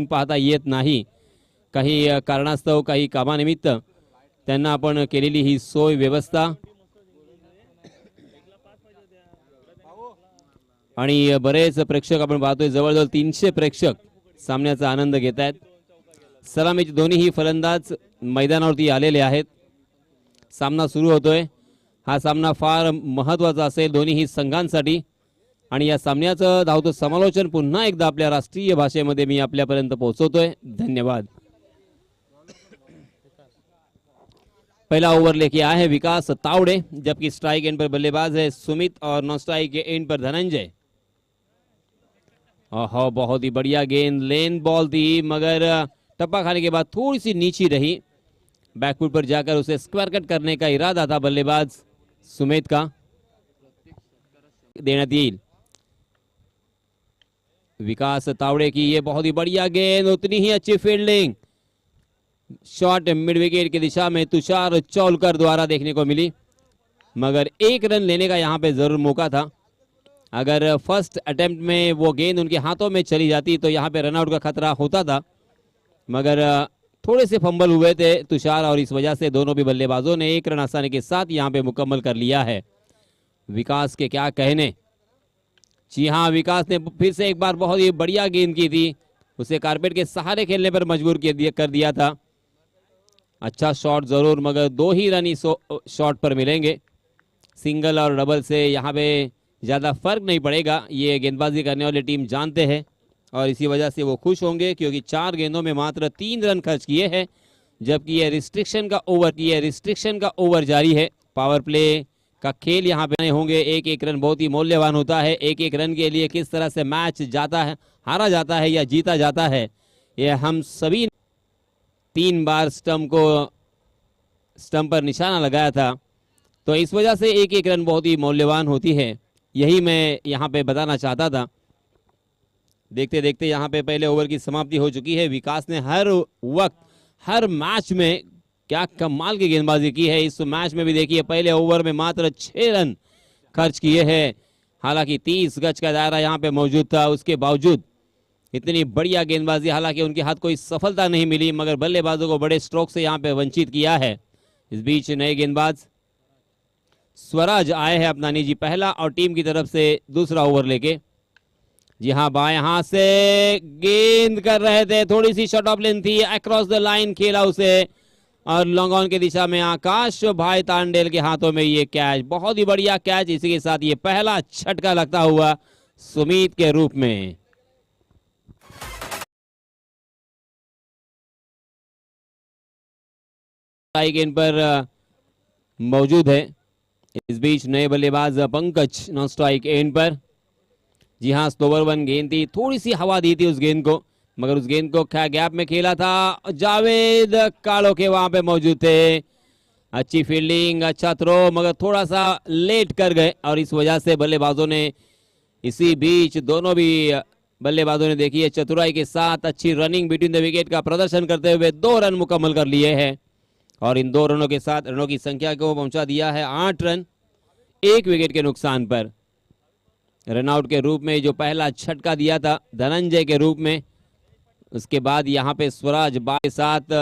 पाहता येत नाही, काही कारणास्तव काही कामानिमित्त त्यांना आपण केलेली ही सोय व्यवस्था आणि बरेच प्रेक्षक आपण पाहतोय, जवळजवळ 300 प्रेक्षक सामन्याचा आनंद घेत आहेत. सलामीचे दोन्हीही फलंदाज मैदानावरती आलेले आहेत. सामना सुरू होतोय. हा सामना फार महत्त्वाचा असेल दोन्हीही संघांसाठी आणि या सामन्याचं धावतं समालोचन पुन्हा एकदा आपल्या राष्ट्रीय भाषेमध्ये मी आपल्यापर्यंत पोहोचवतोय. धन्यवाद. पहला ओवर लेके आए हैं विकास तावड़े, जबकि स्ट्राइक एंड पर बल्लेबाज है सुमित और नॉन स्ट्राइक के एंड पर धनंजय. ओहो, बहुत ही बढ़िया गेंद, लेन बॉल थी मगर टप्पा खाने के बाद थोड़ी सी नीची रही. बैकफुट पर जाकर उसे स्क्वायर कट करने का इरादा था बल्लेबाज सुमित का. देण्यात येईल. विकास तावड़े की ये बहुत ही बढ़िया गेंद, उतनी ही अच्छी फील्डिंग. शॉट मिड विकेट की दिशा में तुषार चौलकर द्वारा देखने को मिली, मगर एक रन लेने का यहां पे जरूर मौका था. अगर फर्स्ट अटेम्प्ट में वो गेंद उनके हाथों में चली जाती तो यहां पे रनआउट का खतरा होता था, मगर थोड़े से फंबल हुए थे तुषार और इस वजह से दोनों भी बल्लेबाजों ने एक रन आसानी के साथ यहां पे मुकम्मल कर लिया है. विकास के क्या कहने. जी हाँ, विकास ने फिर से एक बार बहुत ही बढ़िया गेंद की थी, उसे कारपेट के सहारे खेलने पर मजबूर कर दिया था. अच्छा शॉट जरूर, मगर 2 ही रन इस शॉट पर मिलेंगे. सिंगल और डबल से यहाँ पे ज़्यादा फर्क नहीं पड़ेगा, ये गेंदबाजी करने वाली टीम जानते हैं और इसी वजह से वो खुश होंगे क्योंकि 4 गेंदों में मात्र 3 रन खर्च किए हैं, जबकि ये रिस्ट्रिक्शन का ओवर जारी है. पावर प्ले का खेल यहाँ पे होंगे. एक रन बहुत ही मूल्यवान होता है. एक रन के लिए किस तरह से मैच जाता है, हारा जाता है या जीता जाता है, ये हम सभी 3 बार स्टंप पर निशाना लगाया था, तो इस वजह से एक रन बहुत ही मूल्यवान होती है. यही मैं यहाँ पे बताना चाहता था. देखते देखते यहाँ पे पहले ओवर की समाप्ति हो चुकी है. विकास ने हर वक्त हर मैच में क्या कमाल की गेंदबाजी की है. इस मैच में भी देखिए पहले ओवर में मात्र 6 रन खर्च किए हैं. हालांकि 30 गज का दायरा यहाँ पे मौजूद था, उसके बावजूद इतनी बढ़िया गेंदबाजी. हालांकि उनके हाथ कोई सफलता नहीं मिली, मगर बल्लेबाजों को बड़े स्ट्रोक से यहाँ पे वंचित किया है. इस बीच नए गेंदबाज स्वराज आए हैं अपना निजी पहला और टीम की तरफ से दूसरा ओवर लेके. जी हाँ, बाएं हाथ से गेंद कर रहे थे, थोड़ी सी शॉट ऑफ लेंथ थी, अक्रॉस द लाइन खेला उसे और लॉन्ग ऑन की दिशा में आकाश भाई तांडेल के हाथों में ये कैच. बहुत ही बढ़िया कैच. इसी के साथ ये पहला छटका लगता हुआ सुमित के रूप में. गेंद पर मौजूद है. इस बीच नए बल्लेबाज पंकज नॉन स्ट्राइक एंड पर. जी हाँ, स्लोवर 1 गेंद थी, थोड़ी सी हवा दी थी उस गेंद को, मगर उस गेंद को गैप में खेला था. जावेद कालो के वहां पे मौजूद थे. अच्छी फील्डिंग, अच्छा थ्रो, मगर थोड़ा सा लेट कर गए और इस वजह से बल्लेबाजों ने इसी बीच दोनों भी बल्लेबाजों ने देखिए चतुराई के साथ अच्छी रनिंग बिटवीन द विकेट का प्रदर्शन करते हुए 2 रन मुकम्मल कर लिए हैं और इन 2 रनों के साथ रनों की संख्या को पहुंचा दिया है 8 रन 1 विकेट के नुकसान पर. रनआउट के रूप में जो पहला झटका दिया था धनंजय के रूप में, उसके बाद यहां पे स्वराज के साथ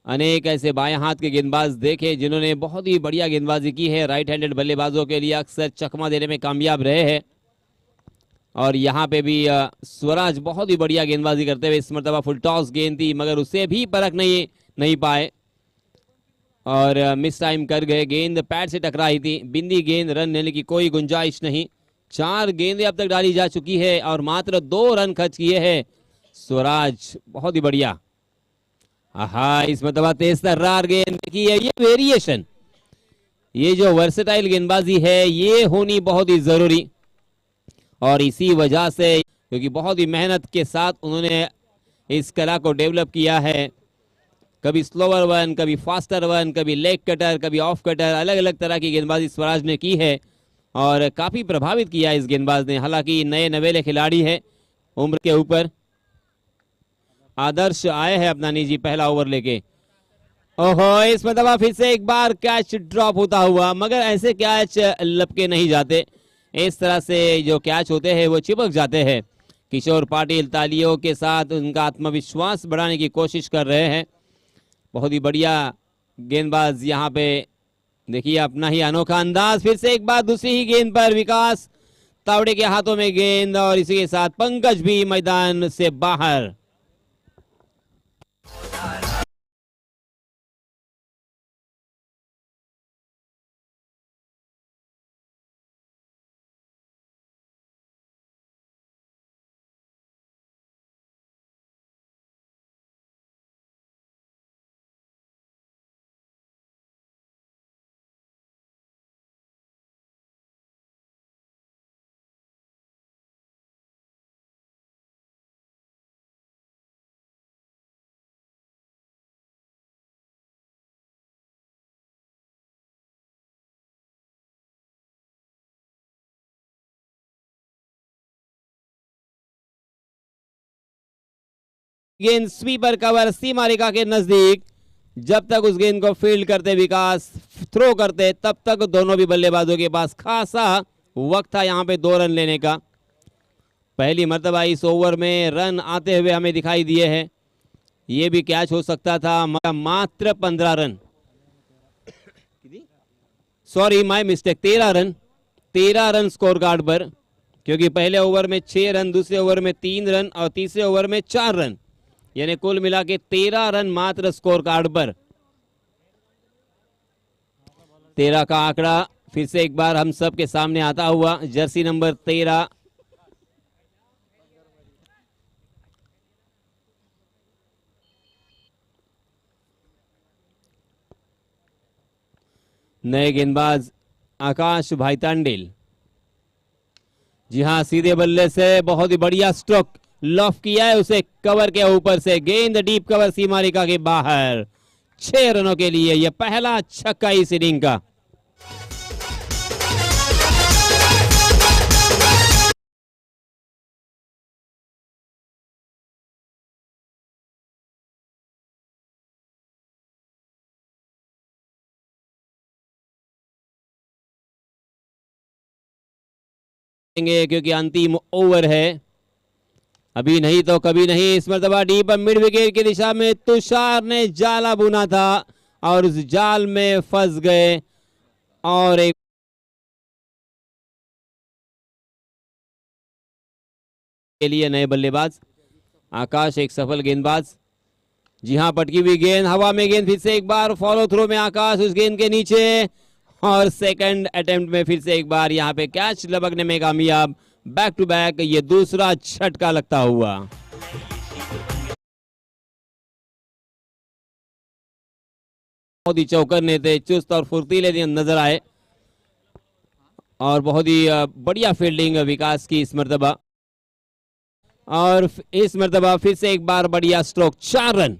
अनेक ऐसे बाएं हाथ के गेंदबाज देखे जिन्होंने बहुत ही बढ़िया गेंदबाजी की है. राइट हैंडेड बल्लेबाजों के लिए अक्सर चकमा देने में कामयाब रहे हैं और यहाँ पे भी स्वराज बहुत ही बढ़िया गेंदबाजी करते हुए इस मरतबा फुल टॉस गेंद थी, मगर उसे भी परख नहीं पाए और मिस टाइम कर गए. गेंद पैड से टकराई थी, बिंदी गेंद, रन लेने की कोई गुंजाइश नहीं. 4 गेंदें अब तक डाली जा चुकी है और मात्र 2 रन खर्च किए हैं स्वराज. बहुत ही बढ़िया. आहा, इस मरतबा तेज तर्रार गेंद की है. ये वेरिएशन, ये जो वर्सेटाइल गेंदबाजी है ये होनी बहुत ही जरूरी और इसी वजह से क्योंकि बहुत ही मेहनत के साथ उन्होंने इस कला को डेवलप किया है. कभी स्लोवर 1, कभी फास्टर 1, कभी लेग कटर, कभी ऑफ कटर, अलग अलग तरह की गेंदबाजी स्वराज ने की है और काफी प्रभावित किया इस गेंदबाज ने. हालांकि नए नवेले खिलाड़ी है उम्र के ऊपर. आदर्श आए हैं अपना निजी पहला ओवर लेके. ओहो, इस मरतबा फिर से एक बार कैच ड्रॉप होता हुआ, मगर ऐसे कैच लपके नहीं जाते. इस तरह से जो कैच होते हैं वो चिपक जाते हैं. किशोर पाटिल तालियों के साथ उनका आत्मविश्वास बढ़ाने की कोशिश कर रहे हैं। बहुत ही बढ़िया गेंदबाज यहाँ पे, देखिए अपना ही अनोखा अंदाज। फिर से एक बार दूसरी ही गेंद पर विकास तावड़े के हाथों में गेंद, और इसी के साथ पंकज भी मैदान से बाहर। गेंद स्वीपर कवर सीमा रेखा के नजदीक। जब तक उस गेंद को फील्ड करते विकास, थ्रो करते, तब तक दोनों भी बल्लेबाजों के पास खासा वक्त था यहां पे 2 रन लेने का। पहली मर्तबा इस ओवर में रन आते हुए हमें दिखाई दिए हैं। ये भी कैच हो सकता था, मगर मात्र 15 run, sorry my mistake, 13 run. 13 run score card पर, क्योंकि पहले ओवर में 6 रन, दूसरे ओवर में 3 रन और तीसरे ओवर में 4 रन, यानी कुल मिला के 13 रन मात्र स्कोर कार्ड पर। 13 का आंकड़ा फिर से एक बार हम सब के सामने आता हुआ। जर्सी नंबर 13, नए गेंदबाज आकाश भाई तांडिल। जी हां, सीधे बल्ले से बहुत ही बढ़िया स्ट्रोक लॉफ किया है, उसे कवर के ऊपर से गेंद डीप कवर सीमा रेखा के बाहर। 6 रनों के लिए यह पहला छक्का इस इनिंग का। क्योंकि अंतिम ओवर है, अभी नहीं तो कभी नहीं। इस मरतबा डीप मिड विकेट की दिशा में तुषार ने जाला बुना था और उस जाल में फंस गए। और एक के लिए नए बल्लेबाज आकाश, एक सफल गेंदबाज। जी हां, पटकी हुई गेंद हवा में, गेंद फिर से एक बार फॉलो थ्रो में आकाश उस गेंद के नीचे, और सेकंड अटेम्प्ट में फिर से एक बार यहां पे कैच लपकने में कामयाब। बैक टू बैक ये दूसरा झटका लगता हुआ। बहुत ही चौकन्ने थे, चुस्त और फुर्तीले नजर आए, और बहुत ही बढ़िया फील्डिंग विकास की इस मर्तबा। और इस मर्तबा फिर से एक बार बढ़िया स्ट्रोक, 4 रन।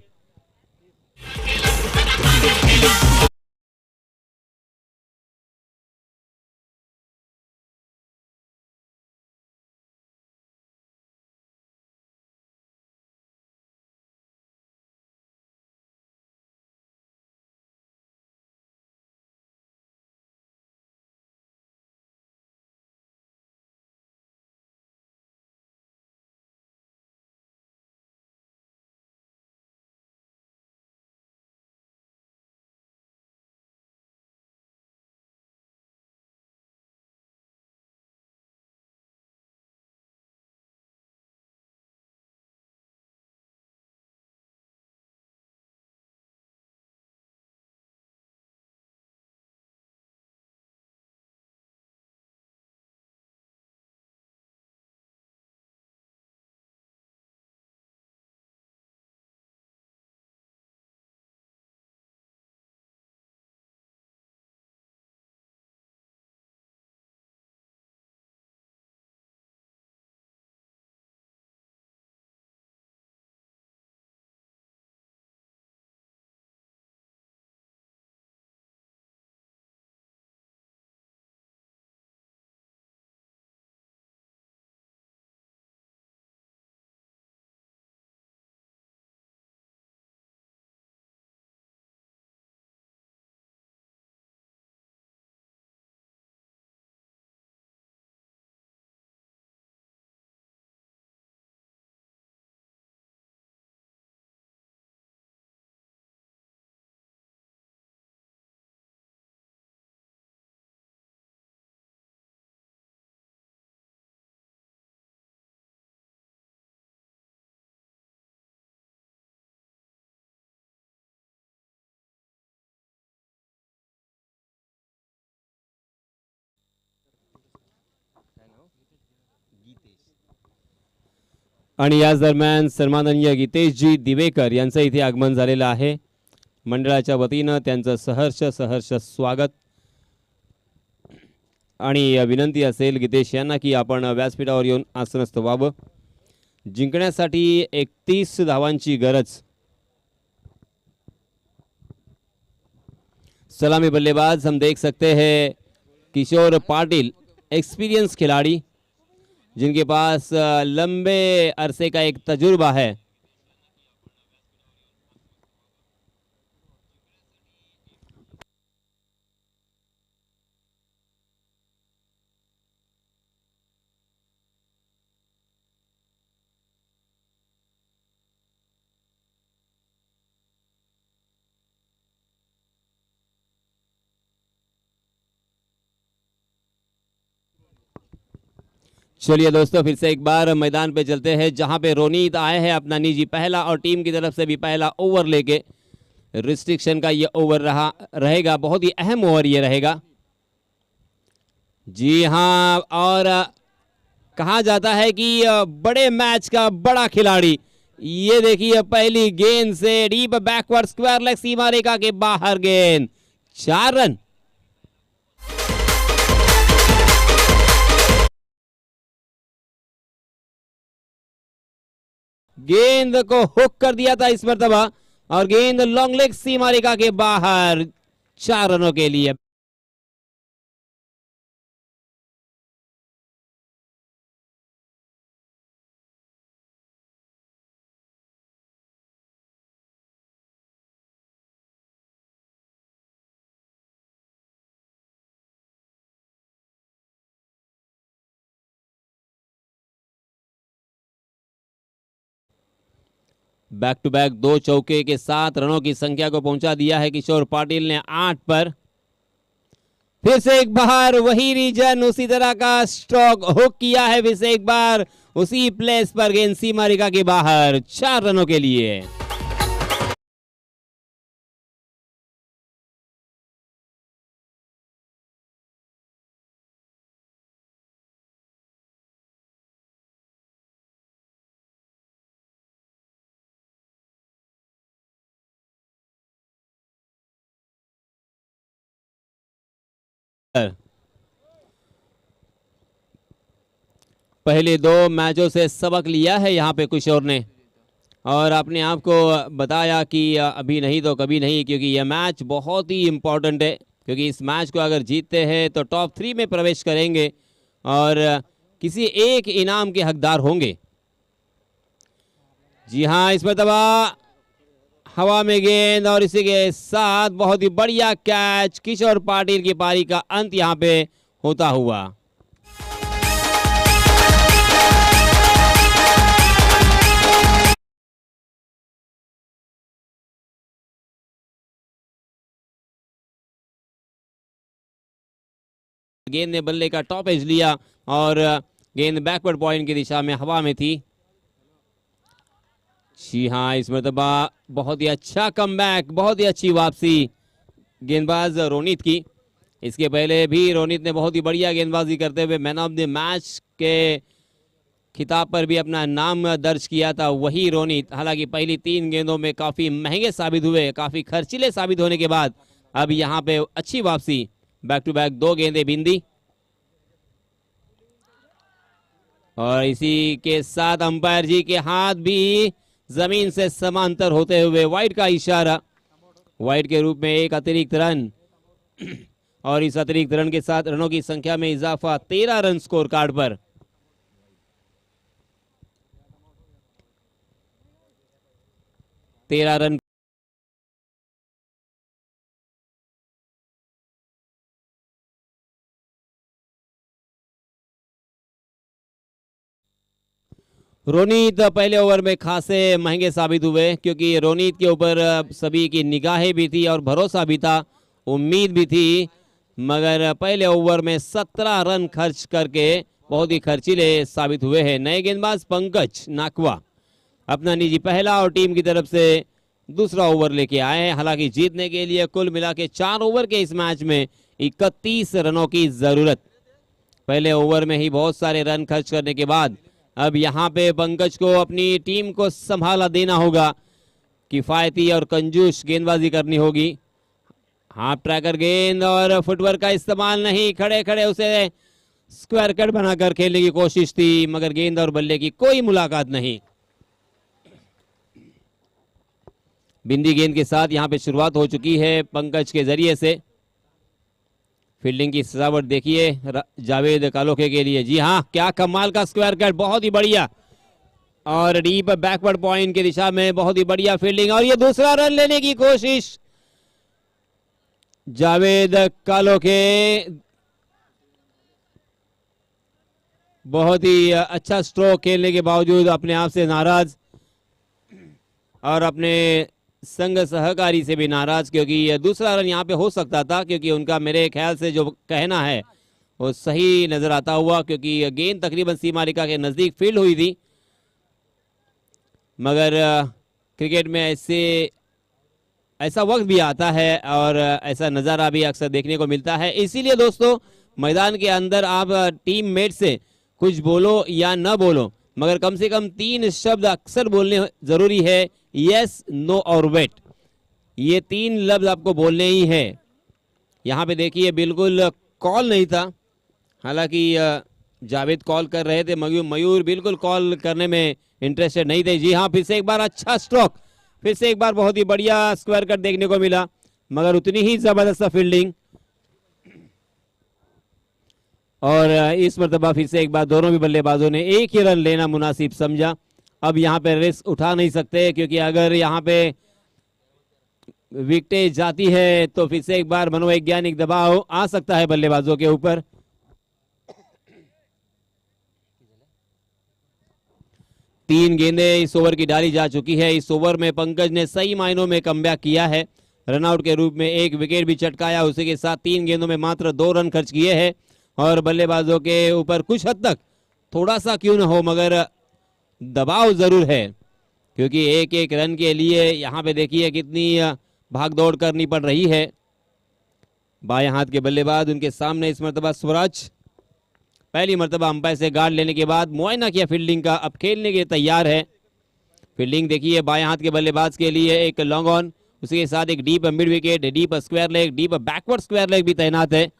आणि याच दरम्यान सन्माननीय गितेशजी दिवेकर यांचं इथे आगमन झालेलं आहे. मंडळाच्या वतीनं त्यांचं सहर्ष स्वागत. आणि विनंती असेल गितेश यांना की आपण व्यासपीठावर येऊन आसनस्थ व्हावं. जिंकण्यासाठी 31 धावांची गरज. सलामी बल्लेबाज हम देख सकते हैं किशोर पाटिल, एक्सपीरियंस खिलाड़ी जिनके पास लंबे अरसे का एक तजुर्बा है. चलिए दोस्तों फिर से एक बार मैदान पे चलते हैं जहां पे रोनीत आए हैं अपना निजी पहला और टीम की तरफ से भी पहला ओवर लेके. रिस्ट्रिक्शन का ये ओवर रहेगा, बहुत ही अहम ओवर ये रहेगा. जी हां, और कहा जाता है कि बड़े मैच का बड़ा खिलाड़ी. ये देखिए पहली गेंद से डीप बैकवर्ड स्क्वायर लेग सीमा रेखा के बाहर गेंद. 4 रन. गेंद को हुक कर दिया था इस मर्तबा और गेंद लॉन्ग लेग सीमा रेखा के बाहर. 4 रनों के लिए. बैक टू बैक 2 चौके के साथ रनों की संख्या को पहुंचा दिया है किशोर पाटिल ने 8 पर. फिर से एक बार वही रीजन, उसी तरह का स्ट्रोक हुक किया है. फिर से एक बार उसी प्लेस पर गेंद सीमा रेखा के बाहर. 4 रनों के लिए. पहले 2 मैचों से सबक लिया है यहाँ पे किशोर ने और अपने आप को बताया कि अभी नहीं तो कभी नहीं, क्योंकि यह मैच बहुत ही इम्पोर्टेंट है. क्योंकि इस मैच को अगर जीतते हैं तो टॉप 3 में प्रवेश करेंगे और किसी एक इनाम के हकदार होंगे. जी हाँ, इस मरतबा हवा में गेंद और इसी के साथ बहुत ही बढ़िया कैच. किशोर पाटिल की पारी का अंत यहाँ पे होता हुआ. गेंद ने बल्ले का टॉप एज लिया और गेंद बैकवर्ड पॉइंट की दिशा में हवा में थी. जी हाँ, इस मरतबा बहुत ही अच्छा कमबैक, बहुत ही अच्छी वापसी गेंदबाज रोनीत की. इसके पहले भी रोनीत ने बहुत ही बढ़िया गेंदबाजी करते हुए मैन ऑफ द मैच के खिताब पर भी अपना नाम दर्ज किया था. वही रोनीत हालांकि पहली 3 गेंदों में काफी महंगे साबित हुए, काफी खर्चीले साबित होने के बाद अब यहाँ पे अच्छी वापसी. बैक टू बैक 2 गेंदें बिंदी और इसी के साथ अंपायर जी के हाथ भी जमीन से समांतर होते हुए वाइड का इशारा. वाइड के रूप में एक अतिरिक्त रन और इस अतिरिक्त रन के साथ रनों की संख्या में इजाफा. 13 रन स्कोर कार्ड पर. रन रोनीत पहले ओवर में खासे महंगे साबित हुए, क्योंकि रोनीत के ऊपर सभी की निगाहें भी थी और भरोसा भी था, उम्मीद भी थी. मगर पहले ओवर में 17 रन खर्च करके बहुत ही खर्चीले साबित हुए हैं. नए गेंदबाज पंकज नाकवा अपना निजी पहला और टीम की तरफ से दूसरा ओवर लेके आए हैं. हालांकि जीतने के लिए कुल मिला के 4 ओवर के इस मैच में 31 रनों की जरूरत. पहले ओवर में ही बहुत सारे रन खर्च करने के बाद अब यहाँ पे पंकज को अपनी टीम को संभाला देना होगा, किफायती और कंजूस गेंदबाजी करनी होगी। हाफ ट्रैकर गेंद और फुटवर्क का इस्तेमाल नहीं, खड़े खड़े उसे स्क्वायर कट बनाकर खेलने की कोशिश थी, मगर गेंद और बल्ले की कोई मुलाकात नहीं। बिंदी गेंद के साथ यहाँ पे शुरुआत हो चुकी है पंकज के जरिए से। फील्डिंग की सजावट देखिए जावेद कालोखे के लिए। जी हाँ, क्या कमाल का स्क्वायर कट, बहुत ही बढ़िया, और डीप बैकवर्ड पॉइंट की दिशा में बहुत ही बढ़िया फील्डिंग, और ये दूसरा रन लेने की कोशिश जावेद कालोखे। बहुत ही अच्छा स्ट्रोक खेलने के बावजूद अपने आप से नाराज और अपने संग सहकारी से भी नाराज, क्योंकि दूसरा रन यहाँ पे हो सकता था, क्योंकि उनका मेरे ख्याल से जो कहना है वो सही नजर आता हुआ, क्योंकि गेंद तकरीबन सीमा रेखा के नजदीक फील्ड हुई थी। मगर क्रिकेट में ऐसा वक्त भी आता है और ऐसा नज़ारा भी अक्सर देखने को मिलता है। इसीलिए दोस्तों, मैदान के अंदर आप टीम मेट से कुछ बोलो या ना बोलो, मगर कम से कम 3 शब्द अक्सर बोलने जरूरी है, यस, नो और वेट। ये 3 लफ्ज आपको बोलने ही है। यहाँ पे देखिए बिल्कुल कॉल नहीं था, हालांकि जावेद कॉल कर रहे थे, मयूर बिल्कुल कॉल करने में इंटरेस्टेड नहीं थे। जी हाँ, फिर से एक बार अच्छा स्ट्रोक, फिर से एक बार बहुत ही बढ़िया स्क्वायर कट देखने को मिला, मगर उतनी ही जबरदस्त फील्डिंग। और इस मर्तबा फिर से एक बार दोनों भी बल्लेबाजों ने एक ही रन लेना मुनासिब समझा। अब यहाँ पे रिस्क उठा नहीं सकते, क्योंकि अगर यहाँ पे विकेटें जाती है तो फिर से एक बार मनोवैज्ञानिक दबाव आ सकता है बल्लेबाजों के ऊपर। तीन गेंदें इस ओवर की डाली जा चुकी है। इस ओवर में पंकज ने सही मायनों में कमबैक किया है, रनआउट के रूप में 1 विकेट भी चटकाया, उसी के साथ 3 गेंदों में मात्र 2 रन खर्च किए हैं, और बल्लेबाजों के ऊपर कुछ हद तक, थोड़ा सा क्यों न हो, मगर दबाव जरूर है, क्योंकि एक एक रन के लिए यहाँ पे देखिए कितनी भाग दौड़ करनी पड़ रही है। बाएं हाथ के बल्लेबाज उनके सामने इस मर्तबा स्वराज, पहली मर्तबा अंपायर से गार्ड लेने के बाद मुआयना किया फील्डिंग का, अब खेलने के लिए तैयार है। फील्डिंग देखिए बाएं हाथ के बल्लेबाज के लिए एक लॉन्ग ऑन, उसी के साथ एक deep mid wicket, deep square leg, deep backward square leg भी तैनात है,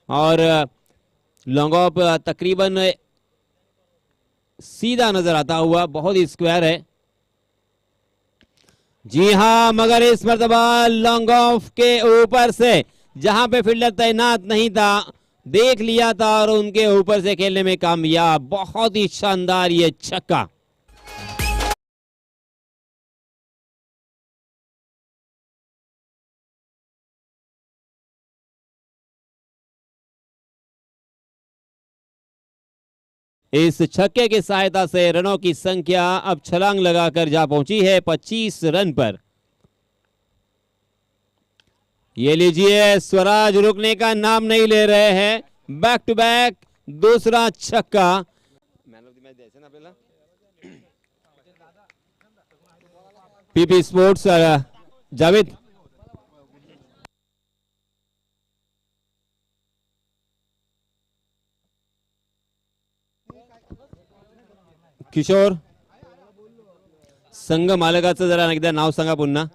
और लॉन्ग ऑफ तकरीबन सीधा नजर आता हुआ, बहुत ही स्क्वायर है। जी हां, मगर इस मर्तबा लॉन्ग ऑफ के ऊपर से, जहां पे फील्डर तैनात नहीं था, देख लिया था और उनके ऊपर से खेलने में कामयाब। बहुत ही शानदार ये छक्का। इस छक्के की सहायता से रनों की संख्या अब छलांग लगाकर जा पहुंची है 25 रन पर। ये लीजिए, स्वराज रुकने का नाम नहीं ले रहे हैं, बैक टू बैक दूसरा छक्का। मैन ऑफ द मैच जैसे ना पहला पीपी स्पोर्ट्स जावेद। किशोर, संघ मालकाचं जरा एकदा नाव सांगा पुन्हा।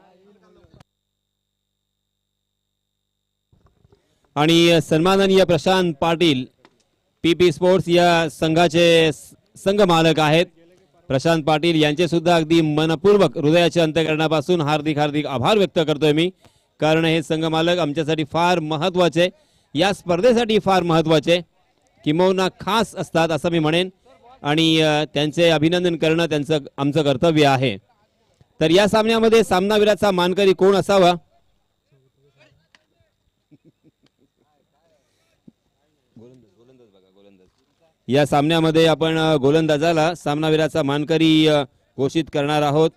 आणि सन्माननीय प्रशांत पाटील, पीपी स्पोर्ट्स या संघाचे संघ मालक आहेत। प्रशांत पाटील यांचे सुद्धा अगदी मनपूर्वक हृदयाच्या अंतःकरणापासून हार्दिक हार्दिक आभार व्यक्त करतोय मी, कारण हे संघ मालक आमच्यासाठी फार महत्त्वाचे, या स्पर्धेसाठी फार महत्त्वाचे, किंबहुना खास असतात असं मी म्हणेन, आणि त्यांचे अभिनंदन करणं त्यांचं आमचं कर्तव्य आहे। तर या सामन्यामध्ये सामनावीराचा मानकरी कोण असावा? या सामन्यामध्ये आपण गोलंदाजाला सामनावीराचा मानकरी घोषित करणार आहोत।